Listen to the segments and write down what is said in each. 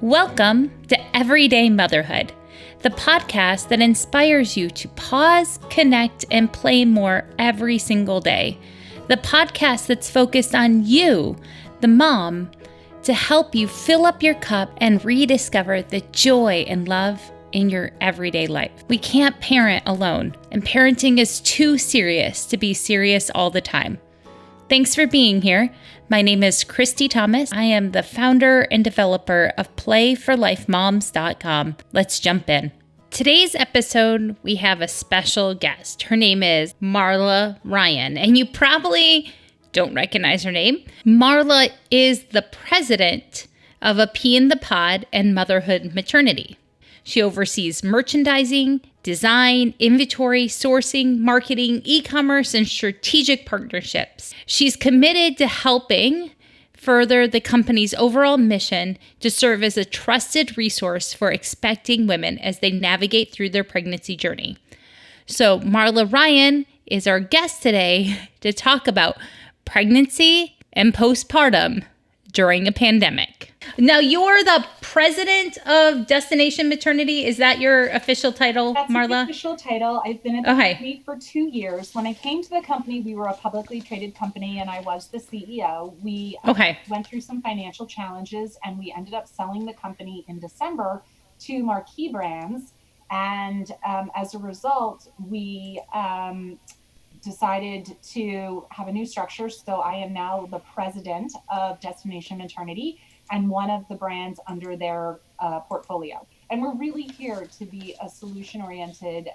Welcome to Everyday Motherhood, the podcast that inspires you to pause, connect, and play more every single day. The podcast that's focused on you, the mom, to help you fill up your cup and rediscover the joy and love in your everyday life. We can't parent alone, and parenting is too serious to be serious all the time. Thanks for being here. My name is Christy Thomas. I am the founder and developer of PlayForLifeMoms.com. Let's jump in. Today's episode, we have a special guest. Her name is Marla Ryan, and you probably don't recognize her name. Marla is the president of A Pea in the Pod and Motherhood Maternity. She oversees merchandising, design, inventory, sourcing, marketing, e-commerce, and strategic partnerships. She's committed to helping further the company's overall mission to serve as a trusted resource for expecting women as they navigate through their pregnancy journey. So Marla Ryan is our guest today to talk about pregnancy and postpartum during a pandemic. Now, you're the president of Destination Maternity. Is that your official title, That's Marla? That's the official title. I've been at the company for 2 years. When I came to the company, we were a publicly traded company, and I was the CEO. We went through some financial challenges, and we ended up selling the company in December to marquee brands. And as a result, we decided to have a new structure. So I am now the president of Destination Maternity and one of the brands under their portfolio. And we're really here to be a solution-oriented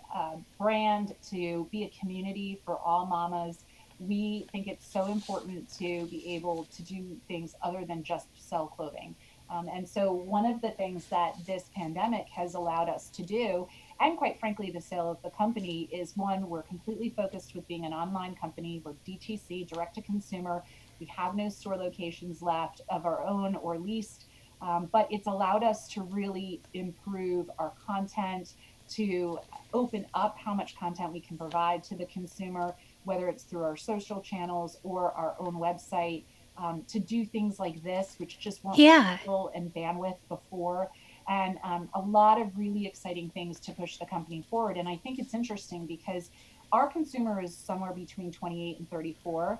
brand, to be a community for all mamas. We think it's so important to be able to do things other than just sell clothing. And so one of the things that this pandemic has allowed us to do, and quite frankly, the sale of the company, is one, we're completely focused with being an online company. We're DTC, direct to consumer. We have no store locations left of our own or leased, but it's allowed us to really improve our content, to open up how much content we can provide to the consumer, whether it's through our social channels or our own website, to do things like this, which just weren't possible and bandwidth before. And a lot of really exciting things to push the company forward. And I think it's interesting because our consumer is somewhere between 28 and 34.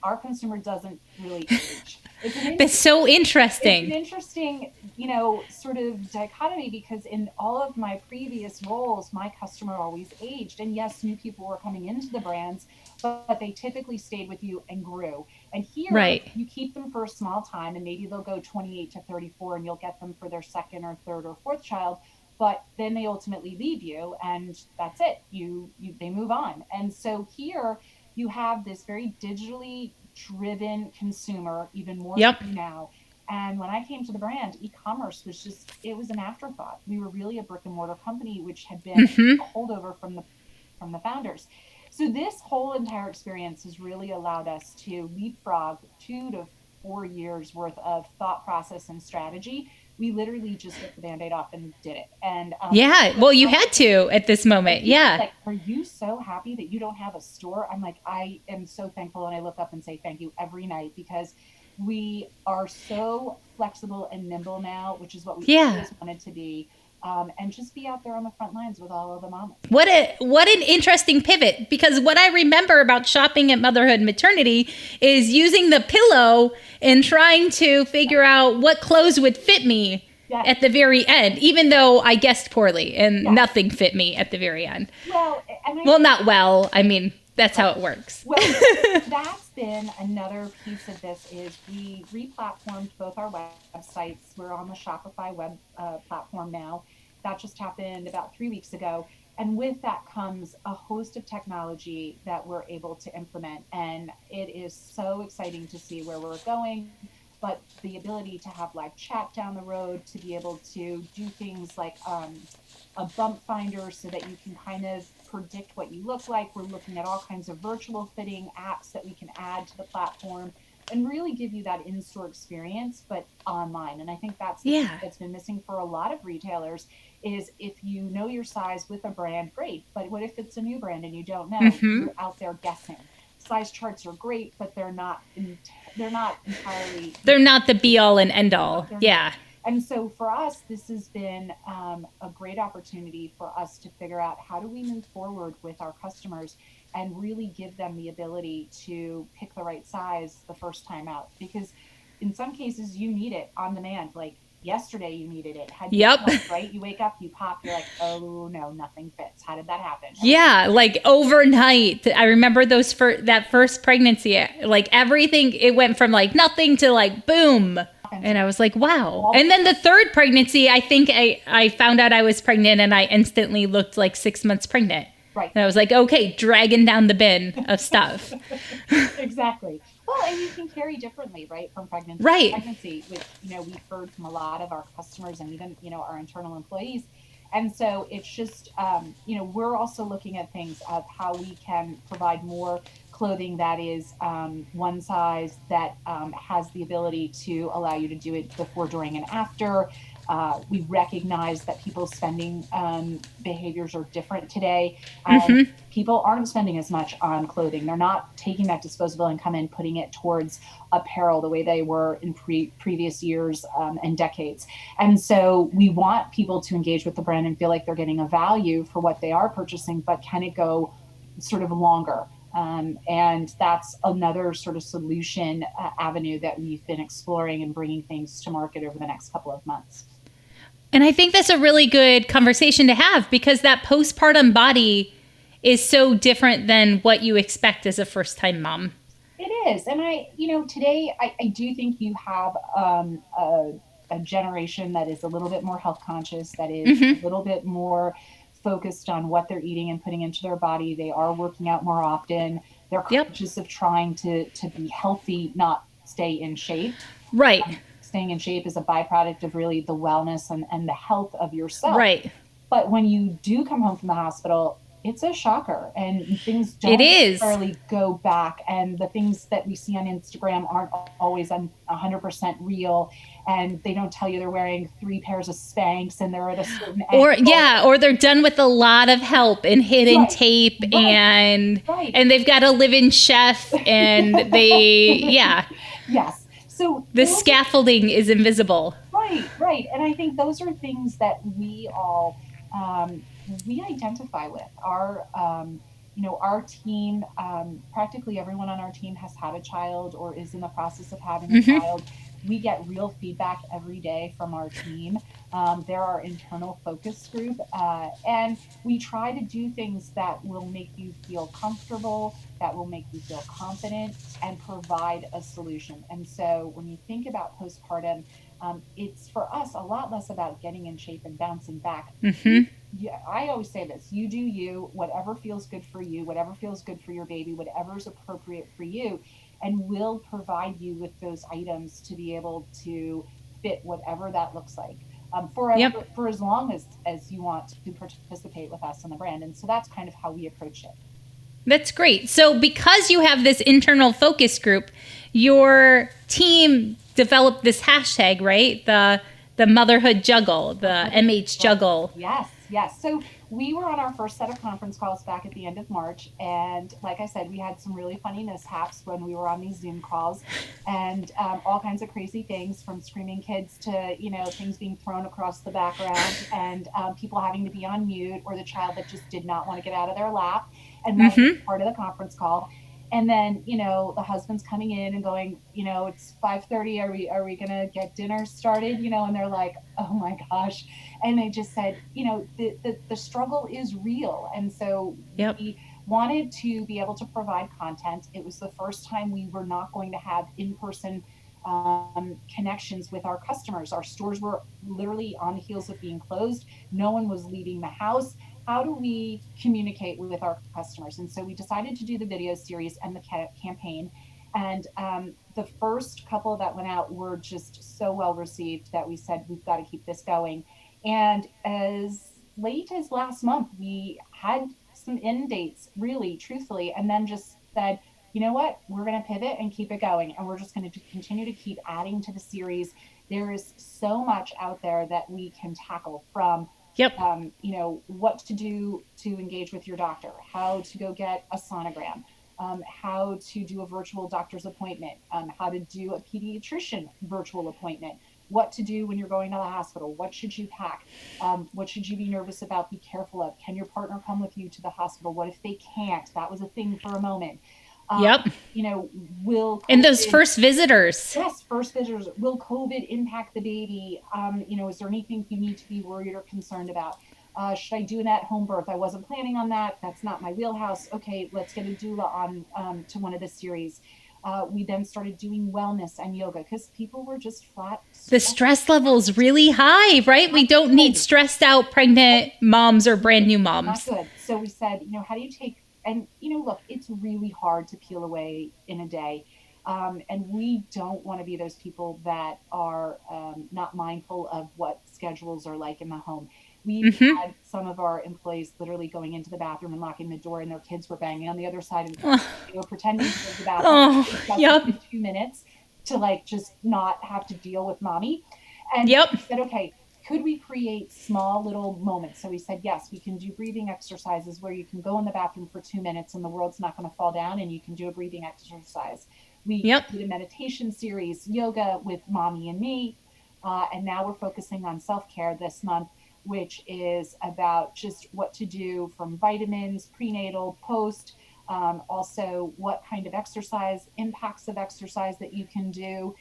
Our consumer doesn't really age. That's so interesting. It's an interesting, sort of dichotomy, because in all of my previous roles, my customer always aged. And yes, new people were coming into the brands, but they typically stayed with you and grew. And here, you keep them for a small time, and maybe they'll go 28 to 34, and you'll get them for their second or third or fourth child. But then they ultimately leave you, and that's it. They move on. And so here, you have this very digitally driven consumer, even more so now. And when I came to the brand, e-commerce was it was an afterthought. We were really a brick and mortar company, which had been a holdover from the founders. So this whole entire experience has really allowed us to leapfrog 2 to 4 years worth of thought process and strategy. We literally just ripped the Band-Aid off and did it. And well, you had to at this moment. Like, are you so happy that you don't have a store? I'm like, I am so thankful, and I look up and say thank you every night, because we are so flexible and nimble now, which is what we always wanted to be. And just be out there on the front lines with all of the mamas. What an interesting pivot, because what I remember about shopping at Motherhood Maternity is using the pillow and trying to figure out what clothes would fit me at the very end, even though I guessed poorly and nothing fit me at the very end. That's how it works. Well, that's been another piece of this, is we replatformed both our websites. We're on the Shopify web platform now. That just happened about 3 weeks ago. And with that comes a host of technology that we're able to implement. And it is so exciting to see where we're going. But the ability to have live chat down the road, to be able to do things like a bump finder so that you can kind of predict what you look like. We're looking at all kinds of virtual fitting apps that we can add to the platform and really give you that in-store experience, but online. And I think that's that's been missing for a lot of retailers, is if you know your size with a brand, great. But what if it's a new brand and you don't know? You're out there guessing. Size charts are great, but they're not entirely. They're not the be all and end all. Yeah. And so for us, this has been a great opportunity for us to figure out how do we move forward with our customers and really give them the ability to pick the right size the first time out. Because in some cases, you need it on demand. Like yesterday, you needed it. Had you Yep. right? You wake up, you pop, you're like, oh no, nothing fits. How did that happen? Yeah, like overnight. I remember that first pregnancy, like everything, it went from like nothing to like boom. And I was like, wow. And then the third pregnancy, I think I found out I was pregnant and I instantly looked like 6 months pregnant. Right. And I was like, okay, dragging down the bin of stuff. Exactly. Well, and you can carry differently, right, from pregnancy Right. to pregnancy, which, we've heard from a lot of our customers and even, our internal employees. And so it's just, we're also looking at things of how we can provide more clothing that is one size that has the ability to allow you to do it before, during, and after. We recognize that people's spending behaviors are different today. And people aren't spending as much on clothing. They're not taking that disposable income and putting it towards apparel the way they were in previous years and decades. And so we want people to engage with the brand and feel like they're getting a value for what they are purchasing, but can it go sort of longer? And that's another sort of solution avenue that we've been exploring and bringing things to market over the next couple of months. And I think that's a really good conversation to have because that postpartum body is so different than what you expect as a first-time mom. It is. And today I do think you have a generation that is a little bit more health conscious, that is a little bit more focused on what they're eating and putting into their body. They are working out more often. They're conscious of trying to be healthy, not stay in shape. Right. Staying in shape is a byproduct of really the wellness and the health of yourself. Right. But when you do come home from the hospital, it's a shocker and things don't necessarily go back. And the things that we see on Instagram aren't always 100% real. And they don't tell you they're wearing 3 pairs of Spanx and they're at a certain angle. Or they're done with a lot of help and hidden tape and they've got a live-in chef and they, Yes. So the scaffolding is invisible. Right. And I think those are things that we all, we identify with. Our team, practically everyone on our team has had a child or is in the process of having a child. We get real feedback every day from our team. They're our internal focus group. And we try to do things that will make you feel comfortable, that will make you feel confident, and provide a solution. And so when you think about postpartum, it's for us a lot less about getting in shape and bouncing back. I always say this: you do you, whatever feels good for you, whatever feels good for your baby, whatever is appropriate for you, and we'll provide you with those items to be able to fit whatever that looks like for as long as you want to participate with us in the brand. And so that's kind of how we approach it. That's great. So because you have this internal focus group, your team developed this hashtag, right? The motherhood juggle, the MH juggle. Yes. So we were on our first set of conference calls back at the end of March. And like I said, we had some really funny mishaps when we were on these Zoom calls and all kinds of crazy things, from screaming kids to, things being thrown across the background and people having to be on mute, or the child that just did not want to get out of their lap. And that was part of the conference call. And then, the husband's coming in and going, it's 5:30. Are we going to get dinner started? And they're like, oh my gosh. And they just said, the struggle is real. And so we wanted to be able to provide content. It was the first time we were not going to have in-person connections with our customers. Our stores were literally on the heels of being closed. No one was leaving the house. How do we communicate with our customers? And so we decided to do the video series and the campaign. And the first couple that went out were just so well received that we said, we've got to keep this going. And as late as last month, we had some end dates, really, truthfully, and then just said, you know what, we're going to pivot and keep it going. And we're just going to continue to keep adding to the series. There is so much out there that we can tackle, from what to do to engage with your doctor, how to go get a sonogram, how to do a virtual doctor's appointment, how to do a pediatrician virtual appointment. what to do when you're going to the hospital. What should you pack? What should you be nervous about? Be careful of. Can your partner come with you to the hospital? What if they can't? That was a thing for a moment. Yep. Will COVID, and those first visitors. Yes, first visitors. Will COVID impact the baby? Is there anything you need to be worried or concerned about? Should I do an at-home birth? I wasn't planning on that. That's not my wheelhouse. Okay, let's get a doula on to one of the series. We then started doing wellness and yoga because people were just flat. The stress level's really high, right? We don't need stressed out pregnant moms or brand new moms. Not good. So we said, how do you take, and look, it's really hard to peel away in a day. And we don't want to be those people that are not mindful of what schedules are like in the home. We've had some of our employees literally going into the bathroom and locking the door, and their kids were banging on the other side and pretending to go to the bathroom. Yep. 2 minutes to just not have to deal with mommy. And we said, okay, could we create small little moments? So we said, yes, we can do breathing exercises where you can go in the bathroom for 2 minutes and the world's not going to fall down, and you can do a breathing exercise. We did a meditation series, yoga with mommy and me. And now we're focusing on self-care this month, which is about just what to do from vitamins, prenatal, post, also what kind of exercise, impacts of exercise that you can do,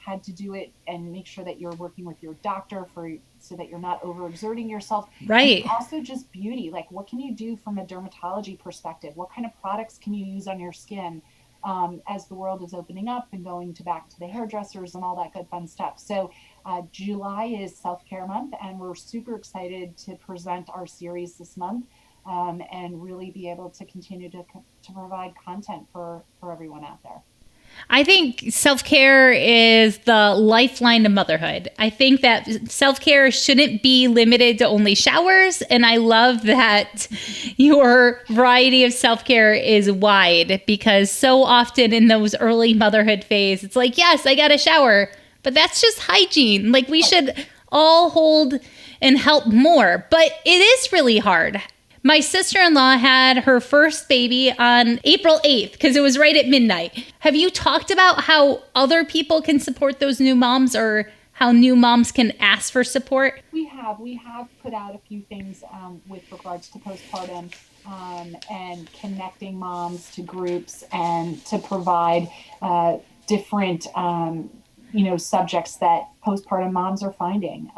had to do it and make sure that you're working with your doctor so that you're not overexerting yourself. Right. And also just beauty, like what can you do from a dermatology perspective? What kind of products can you use on your skin? As the world is opening up and going back to the hairdressers and all that good fun stuff. So July is Self-Care Month, and we're super excited to present our series this month and really be able to continue to provide content for everyone out there. I think self-care is the lifeline to motherhood. I think that self-care shouldn't be limited to only showers. And I love that your variety of self-care is wide, because so often in those early motherhood phase, it's like, yes, I got a shower, but that's just hygiene. Like we should all hold and help more, but it is really hard. My sister-in-law had her first baby on April 8th because it was right at midnight. Have you talked about how other people can support those new moms, or how new moms can ask for support? We have put out a few things with regards to postpartum and connecting moms to groups and to provide different subjects that postpartum moms are finding.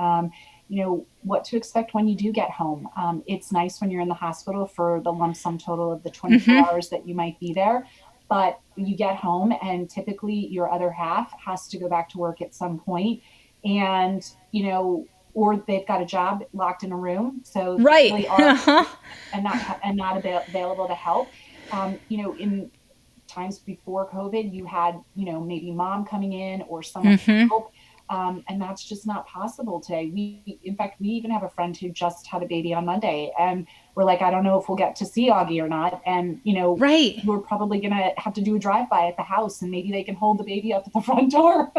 What to expect when you do get home. It's nice when you're in the hospital for the lump sum total of the 24 hours that you might be there, but you get home and typically your other half has to go back to work at some point, and, or they've got a job locked in a room. So right. They really are and not available to help. In times before COVID, you had, maybe mom coming in or someone to help. And that's just not possible today. In fact, we even have a friend who just had a baby on Monday, and we're like, I don't know if we'll get to see Augie or not. And, right. We're probably going to have to do a drive-by at the house, and maybe they can hold the baby up at the front door.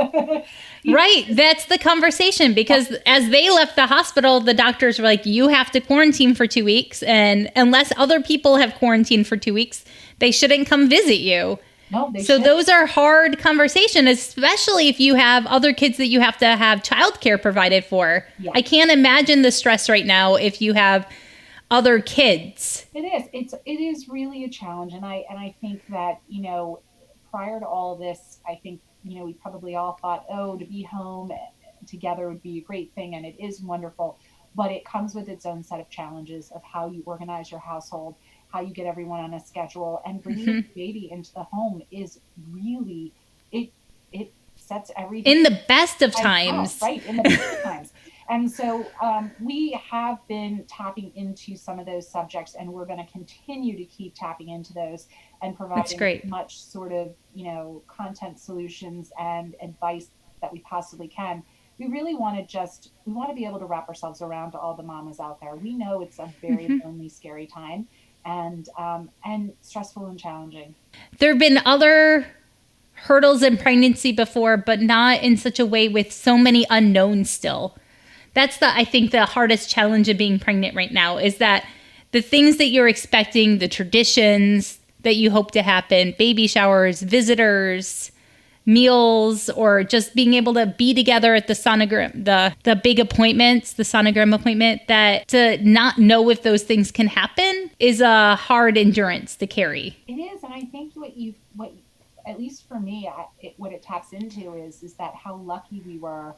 Right. That's the conversation, because as they left the hospital, the doctors were like, you have to quarantine for 2 weeks. And unless other people have quarantined for 2 weeks, they shouldn't come visit you. No, so those are hard conversations, especially if you have other kids that you have to have childcare provided for. Yeah. I can't imagine the stress right now if you have other kids. It is. It is really a challenge, and I think that prior to all of this, I think we probably all thought, to be home together would be a great thing, and it is wonderful. But it comes with its own set of challenges of how you organize your household, how you get everyone on a schedule, and bringing the baby into the home is really, it sets everything. In the best of times. Right, in the best of times. And so we have been tapping into some of those subjects, and we're going to continue to keep tapping into those and providing much sort of, content solutions and advice that we possibly can. We really want to be able to wrap ourselves around to all the mamas out there. We know it's a very lonely, scary time. And stressful and challenging. There have been other hurdles in pregnancy before, but not in such a way with so many unknowns still. That's I think the hardest challenge of being pregnant right now, is that the things that you're expecting, the traditions that you hope to happen, baby showers, visitors, meals or just being able to be together at the sonogram, the big appointments, the sonogram appointment, that to not know if those things can happen is a hard endurance to carry. It is. And I think what at least for me, what it taps into is that how lucky we were,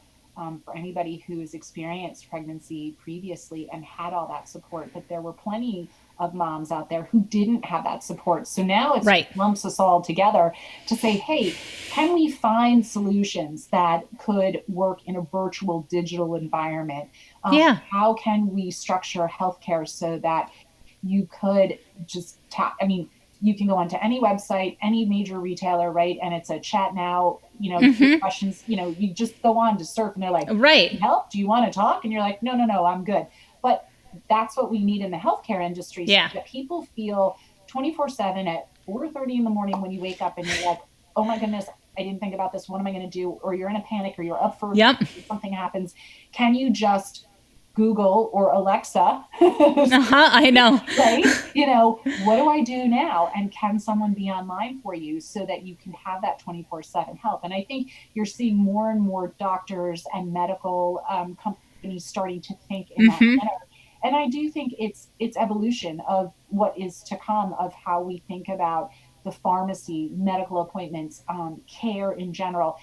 for anybody who's experienced pregnancy previously and had all that support, but there were plenty of moms out there who didn't have that support. So now it's Right. lumps us all together to say, hey, can we find solutions that could work in a virtual digital environment? Yeah. How can we structure healthcare so that you could just you can go onto any website, any major retailer, right? And it's a chat now, questions, you just go on to surf and they're like, Right. help, do you want to talk? And you're like, no, I'm good. But that's what we need in the healthcare industry. Yeah. So that people feel 24/7 at 4:30 in the morning when you wake up and you're like, oh my goodness, I didn't think about this. What am I going to do? Or you're in a panic or you're up for something happens. Can you just Google or Alexa? I know. Right? What do I do now? And can someone be online for you so that you can have that 24/7 help? And I think you're seeing more and more doctors and medical companies starting to think in that manner. And I do think it's evolution of what is to come, of how we think about the pharmacy, medical appointments, care in general.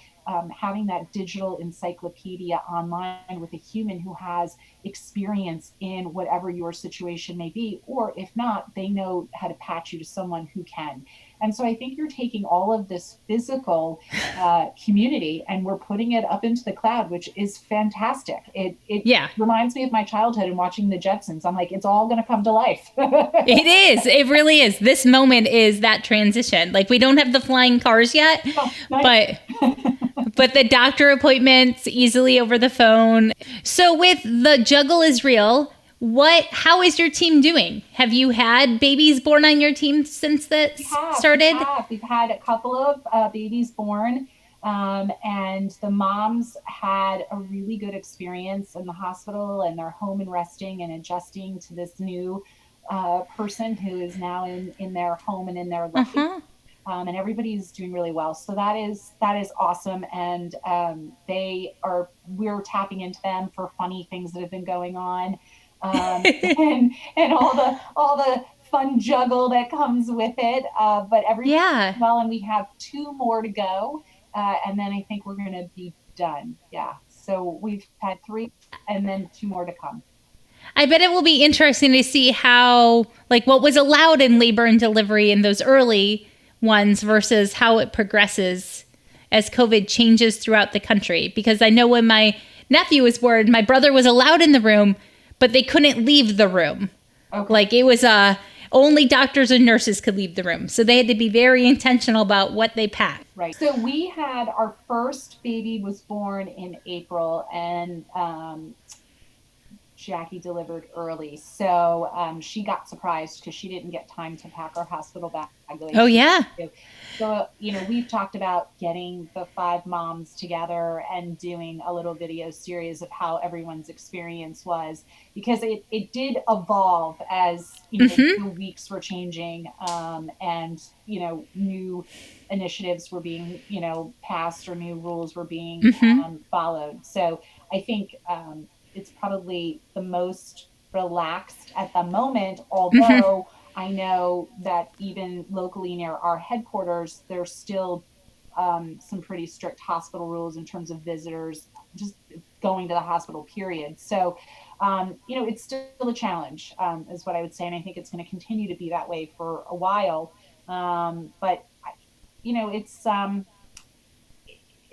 Having that digital encyclopedia online with a human who has experience in whatever your situation may be, or if not, they know how to patch you to someone who can. And so I think you're taking all of this physical community and we're putting it up into the cloud, which is fantastic. It reminds me of my childhood and watching the Jetsons. I'm like, it's all going to come to life. It is. It really is. This moment is that transition. Like, we don't have the flying cars yet, but the doctor appointments easily over the phone. So with the juggle is real, how is your team doing? Have you had babies born on your team since that started? We've had a couple of babies born, and the moms had a really good experience in the hospital, and they're home and resting and adjusting to this new person who is now in their home and in their life. And everybody's doing really well. So that is awesome. And we're tapping into them for funny things that have been going on. And all the fun juggle that comes with it. But everything's well, and we have 2 more to go. And then I think we're going to be done. Yeah. So we've had 3 and then 2 more to come. I bet it will be interesting to see how, what was allowed in labor and delivery in those early ones versus how it progresses as COVID changes throughout the country. Because I know when my nephew was born, my brother was allowed in the room, but they couldn't leave the room. Okay. It was only doctors and nurses could leave the room. So they had to be very intentional about what they packed. Right. So we had our first baby was born in April, and Jackie delivered early. So she got surprised because she didn't get time to pack our hospital bag. Oh, yeah. So, we've talked about getting the 5 moms together and doing a little video series of how everyone's experience was, because it did evolve as, the weeks were changing, and, new initiatives were being, passed, or new rules were being followed. So I think it's probably the most relaxed at the moment, although I know that even locally near our headquarters, there's still some pretty strict hospital rules in terms of visitors just going to the hospital, period. So, it's still a challenge, is what I would say. And I think it's going to continue to be that way for a while. But,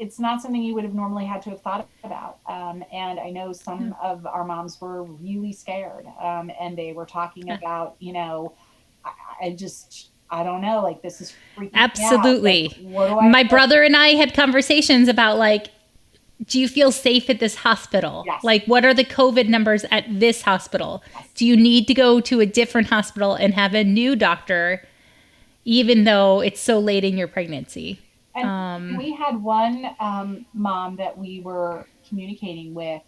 it's not something you would have normally had to have thought about. And I know some of our moms were really scared, and they were talking about, I don't know, this is freaking Absolutely. Me out. What do I My brother and I had conversations about do you feel safe at this hospital? Yes. What are the COVID numbers at this hospital? Yes. Do you need to go to a different hospital and have a new doctor, even though it's so late in your pregnancy? And we had one mom that we were communicating with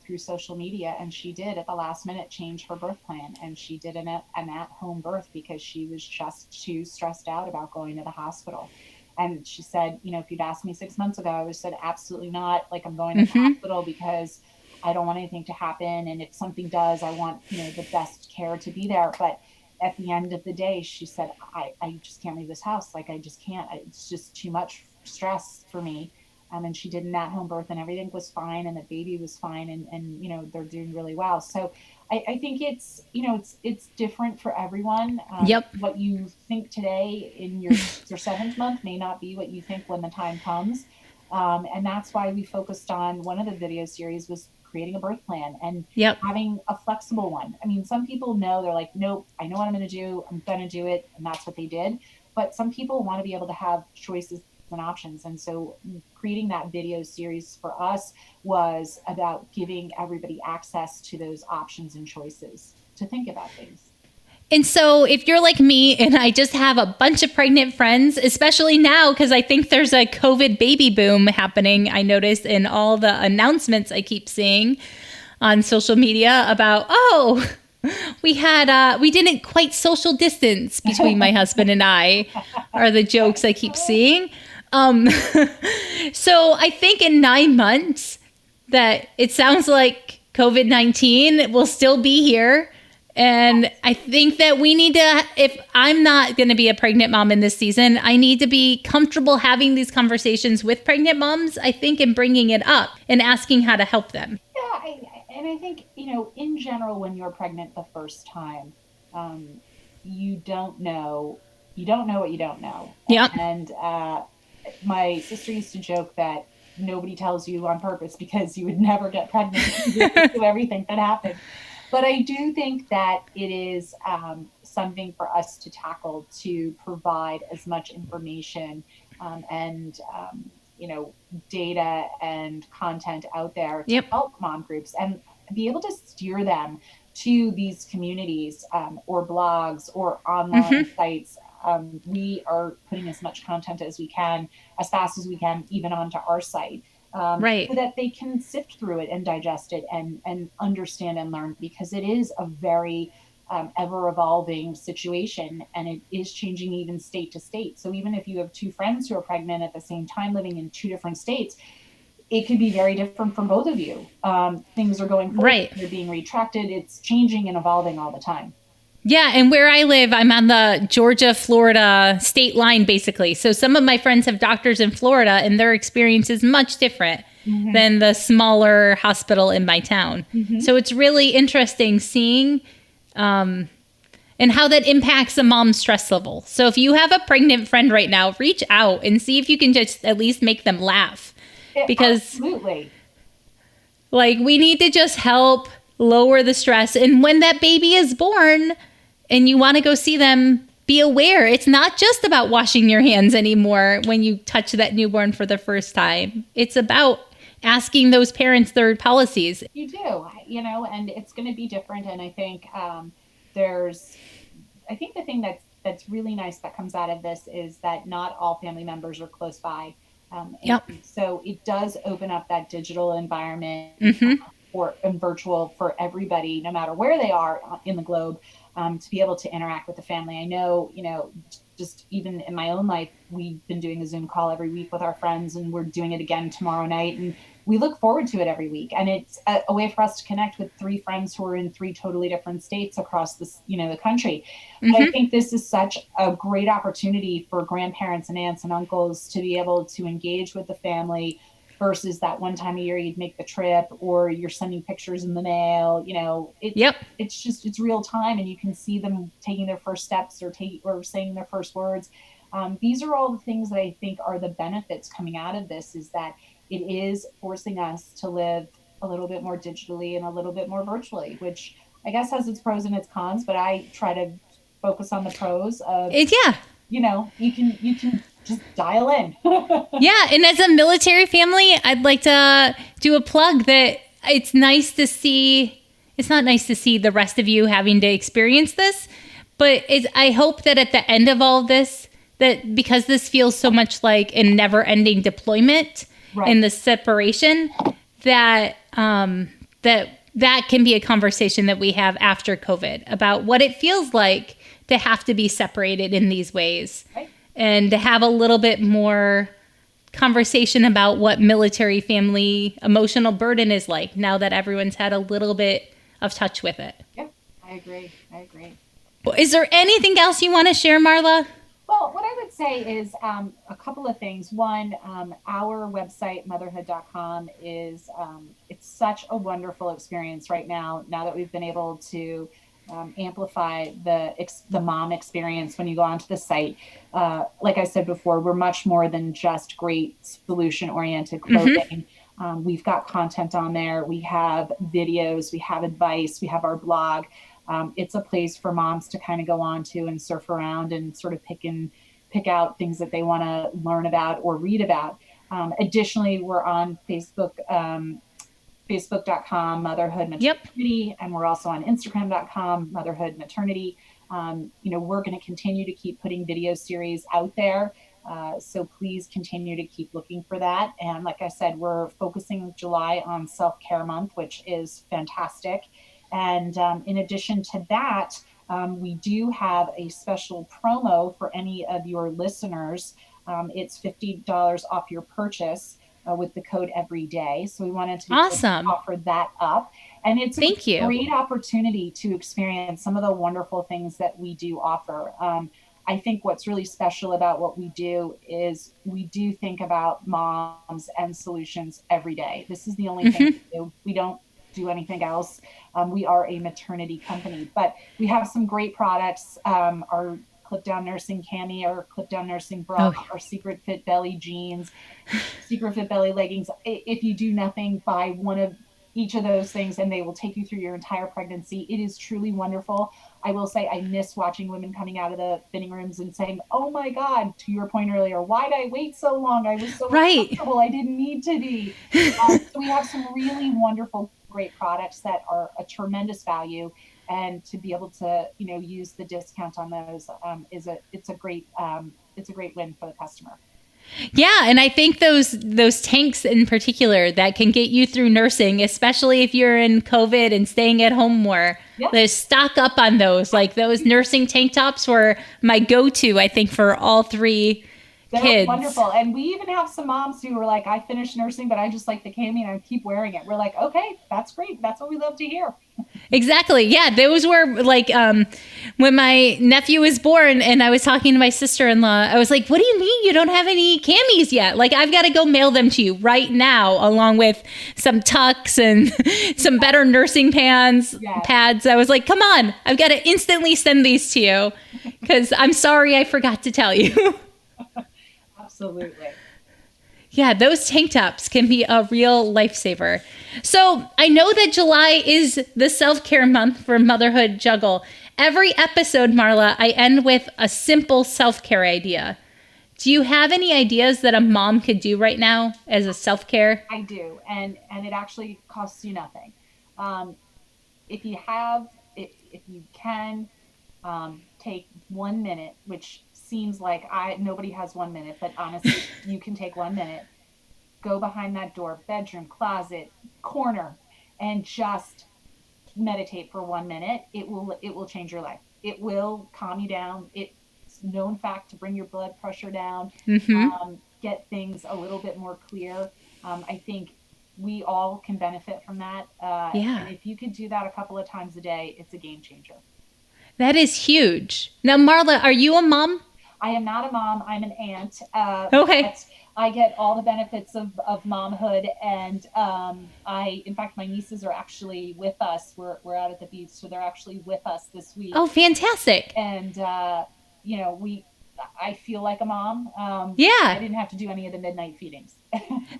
through social media, and she did at the last minute change her birth plan, and she did an at-home birth because she was just too stressed out about going to the hospital. And she said, if you'd asked me 6 months ago, I would have said, absolutely not. Like, I'm going to the hospital because I don't want anything to happen. And if something does, I want, the best care to be there. But at the end of the day, she said, I just can't leave this house. Like, I just can't. It's just too much stress for me. And she did an at-home birth and everything was fine. And the baby was fine. And they're doing really well. So I think it's different for everyone. Yep. What you think today in your 7th month may not be what you think when the time comes. And that's why we focused on, one of the video series was creating a birth plan and having a flexible one. I mean, some people know, they're like, nope, I know what I'm going to do. I'm going to do it. And that's what they did. But some people want to be able to have choices and options. And so creating that video series for us was about giving everybody access to those options and choices to think about things. And so if you're like me and I just have a bunch of pregnant friends, especially now, because I think there's a COVID baby boom happening, I noticed in all the announcements I keep seeing on social media about, we didn't quite social distance between my husband and I, are the jokes I keep seeing. So I think in 9 months that it sounds like COVID-19 will still be here. And I think that we need to, if I'm not going to be a pregnant mom in this season, I need to be comfortable having these conversations with pregnant moms, I think, and bringing it up and asking how to help them. Yeah. And I think, in general, when you're pregnant the first time, you don't know what you don't know. Yeah. And my sister used to joke that nobody tells you on purpose because you would never get pregnant to everything that happened. But I do think that it is something for us to tackle, to provide as much information and data and content out there to help mom groups and be able to steer them to these communities or blogs or online sites. We are putting as much content as we can, as fast as we can, even onto our site. So that they can sift through it and digest it and understand and learn, because it is a very ever-evolving situation, and it is changing even state to state. So even if you have two friends who are pregnant at the same time living in two different states, it could be very different from both of you. Things are going forward, they're being retracted. It's changing and evolving all the time. Yeah. And where I live, I'm on the Georgia-Florida state line, basically. So some of my friends have doctors in Florida, and their experience is much different than the smaller hospital in my town. So it's really interesting seeing and how that impacts a mom's stress level. So if you have a pregnant friend right now, reach out and see if you can just at least make them laugh. Because absolutely, like, we need to just help lower the stress. And when that baby is born, and you want to go see them, be aware. It's not just about washing your hands anymore when you touch that newborn for the first time. It's about asking those parents their policies. You do, and it's going to be different. And I think the thing that's really nice that comes out of this is that not all family members are close by. So it does open up that digital environment and virtual for everybody, no matter where they are in the globe. To be able to interact with the family. I know, just even in my own life, we've been doing a Zoom call every week with our friends, and we're doing it again tomorrow night. And we look forward to it every week. And it's a way for us to connect with 3 friends who are in 3 totally different states across this, the country. But I think this is such a great opportunity for grandparents and aunts and uncles to be able to engage with the family, versus that one time a year you'd make the trip, or you're sending pictures in the mail. It's real time, and you can see them taking their first steps or saying their first words. These are all the things that I think are the benefits coming out of this, is that it is forcing us to live a little bit more digitally and a little bit more virtually, which I guess has its pros and its cons, but I try to focus on the pros of, you can just dial in. Yeah. And as a military family, I'd like to do a plug that it's nice to see. It's not nice to see the rest of you having to experience this, but I hope that at the end of all of this, that because this feels so much like a never ending deployment and the separation, that that can be a conversation that we have after COVID about what it feels like to have to be separated in these ways. and to have a little bit more conversation about what military family emotional burden is like now that everyone's had a little bit of touch with it. Yep, I agree. Is there anything else you want to share, Marla? Well, what I would say is a couple of things. One, our website, motherhood.com, is it's such a wonderful experience right now that we've been able to amplify the mom experience when you go onto the site. Like I said before, we're much more than just great solution-oriented clothing. We've got content on there. We have videos, we have advice, we have our blog. It's a place for moms to kind of go on to and surf around and sort of pick out things that they want to learn about or read about. Additionally, we're on Facebook, facebook.com Motherhood Maternity, yep. And we're also on Instagram.com Motherhood Maternity. We're going to continue to keep putting video series out there. So please continue to keep looking for that. And like I said, we're focusing July on Self-Care Month, which is fantastic. And in addition to that, we do have a special promo for any of your listeners. It's $50 off your purchase with the code EVERYDAY. So we wanted to offer that up. And it's a great opportunity to experience some of the wonderful things that we do offer. I think what's really special about what we do is we do think about moms and solutions every day. This is the only thing we do. We don't do anything else. We are a maternity company, but we have some great products. Our clip down nursing cami, our clip down nursing bra, our secret fit belly jeans, secret fit belly leggings. If you do nothing, buy one of each of those things and they will take you through your entire pregnancy. It is truly wonderful. I will say I miss watching women coming out of the fitting rooms and saying, oh my God, to your point earlier, why did I wait so long? I was so uncomfortable. I didn't need to be. So we have some really wonderful, great products that are a tremendous value, and to be able to use the discount on those it's a great win for the customer. Yeah, and I think those tanks in particular that can get you through nursing, especially if you're in COVID and staying at home more. Yeah. Stock up on those. Like those nursing tank tops were my go-to, I think, for all three kids. Wonderful. And we even have some moms who were like, I finished nursing, but I just like the cami and I keep wearing it. We're like, okay, that's great. That's what we love to hear. Exactly. Yeah. Those were like, when my nephew was born and I was talking to my sister-in-law, I was like, what do you mean you don't have any camis yet? Like, I've got to go mail them to you right now, along with some tucks and some better nursing pads. I was like, come on, I've got to instantly send these to you because I'm sorry I forgot to tell you. Absolutely. Yeah, those tank tops can be a real lifesaver. So I know that July is the self-care month for Motherhood Juggle. Every episode, Marla, I end with a simple self-care idea. Do you have any ideas that a mom could do right now as a self-care? I do, and it actually costs you nothing. If you can, take 1 minute, which seems like nobody has 1 minute, but honestly, you can take 1 minute, go behind that door, bedroom, closet, corner, and just meditate for 1 minute. It will change your life. It will calm you down. It's known fact to bring your blood pressure down, get things a little bit more clear. I think we all can benefit from that. And if you could do that a couple of times a day, it's a game changer. That is huge. Now, Marla, are you a mom? I am not a mom. I'm an aunt. Okay. But I get all the benefits of momhood. And in fact, my nieces are actually with us. We're out at the beach, so they're actually with us this week. Oh, fantastic. And, I feel like a mom. I didn't have to do any of the midnight feedings.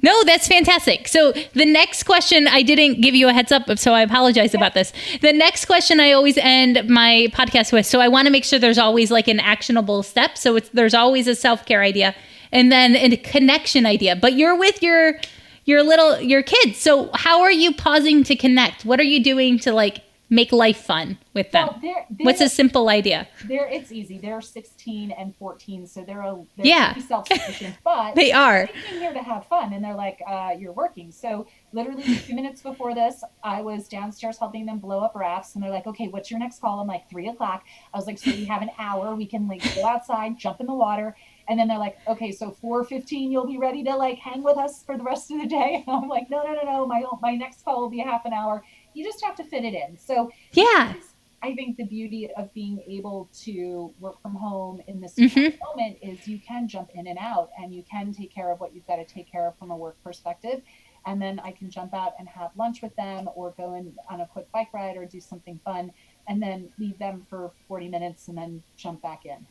No, that's fantastic. So the next question, I didn't give you a heads up, so I apologize about this. The next question I always end my podcast with, so I want to make sure there's always like an actionable step. So there's always a self-care idea and then a connection idea. But you're with your kids. So how are you pausing to connect? What are you doing to like make life fun with them? Well, what's a simple idea? It's easy. They're 16 and 14, so they're pretty self-sufficient, but they are came here to have fun, and they're like, you're working. So literally 2 minutes before this, I was downstairs helping them blow up rafts, and they're like, okay, what's your next call? I'm like, 3:00. I was like, so we have an hour. We can like go outside, jump in the water. And then they're like, okay, so 4:15, you'll be ready to like hang with us for the rest of the day. And I'm like, no. My next call will be a half an hour. You just have to fit it in. So Yeah. I think the beauty of being able to work from home in this moment is you can jump in and out, and you can take care of what you've got to take care of from a work perspective. And then I can jump out and have lunch with them, or go on a quick bike ride, or do something fun, and then leave them for 40 minutes and then jump back in.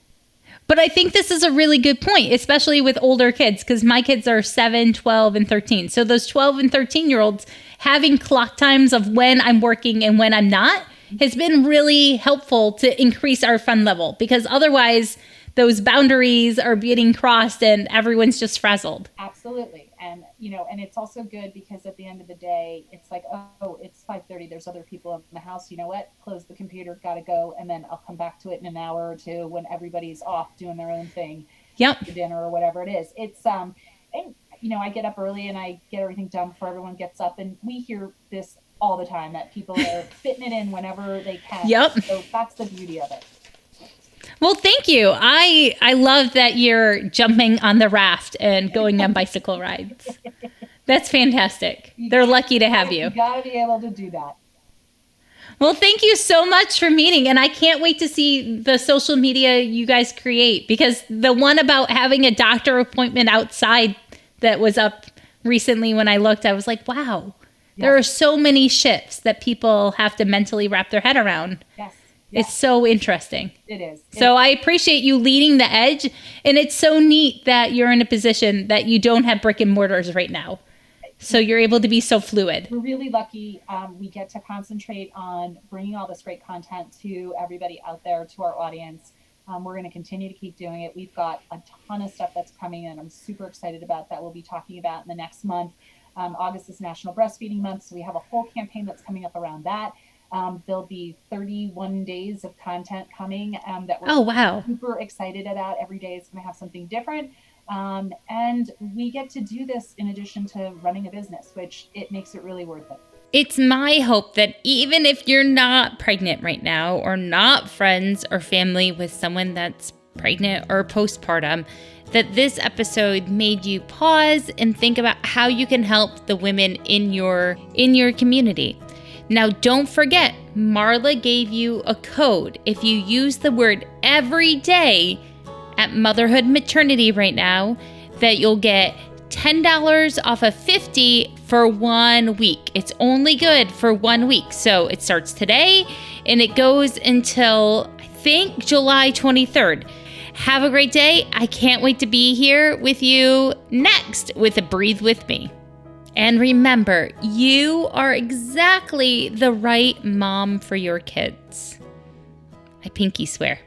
But I think this is a really good point, especially with older kids, because my kids are 7, 12, and 13. So those 12 and 13-year-olds having clock times of when I'm working and when I'm not has been really helpful to increase our fun level, because otherwise those boundaries are getting crossed and everyone's just frazzled. Absolutely. And, and it's also good because at the end of the day, it's like, oh, it's 5:30. There's other people in the house. You know what? Close the computer, got to go. And then I'll come back to it in an hour or two when everybody's off doing their own thing. Yep. For dinner or whatever it is. It's, and, I get up early and I get everything done before everyone gets up. And we hear this all the time, that people are fitting it in whenever they can. Yep. So that's the beauty of it. Well, thank you. I love that you're jumping on the raft and going on bicycle rides. That's fantastic. They're lucky to have you. You got to be able to do that. Well, thank you so much for meeting. And I can't wait to see the social media you guys create, because the one about having a doctor appointment outside that was up recently, when I looked, I was like, wow, there are so many shifts that people have to mentally wrap their head around. Yes. It's so interesting. It is. So I appreciate you leading the edge. And it's so neat that you're in a position that you don't have brick and mortars right now. So you're able to be so fluid. We're really lucky. We get to concentrate on bringing all this great content to everybody out there, to our audience. We're going to continue to keep doing it. We've got a ton of stuff that's coming in. I'm super excited about that. We'll be talking about in the next month. August is National Breastfeeding Month. So we have a whole campaign that's coming up around that. There'll be 31 days of content coming that we're super excited about. Every day is going to have something different. And we get to do this in addition to running a business, which it makes it really worth it. It's my hope that even if you're not pregnant right now, or not friends or family with someone that's pregnant or postpartum, that this episode made you pause and think about how you can help the women in your community. Now, don't forget, Marla gave you a code. If you use the word every day at Motherhood Maternity right now, that you'll get $10 off of $50 for 1 week. It's only good for 1 week. So it starts today and it goes until, I think, July 23rd. Have a great day. I can't wait to be here with you next with a Breathe With Me. And remember, you are exactly the right mom for your kids. I pinky swear.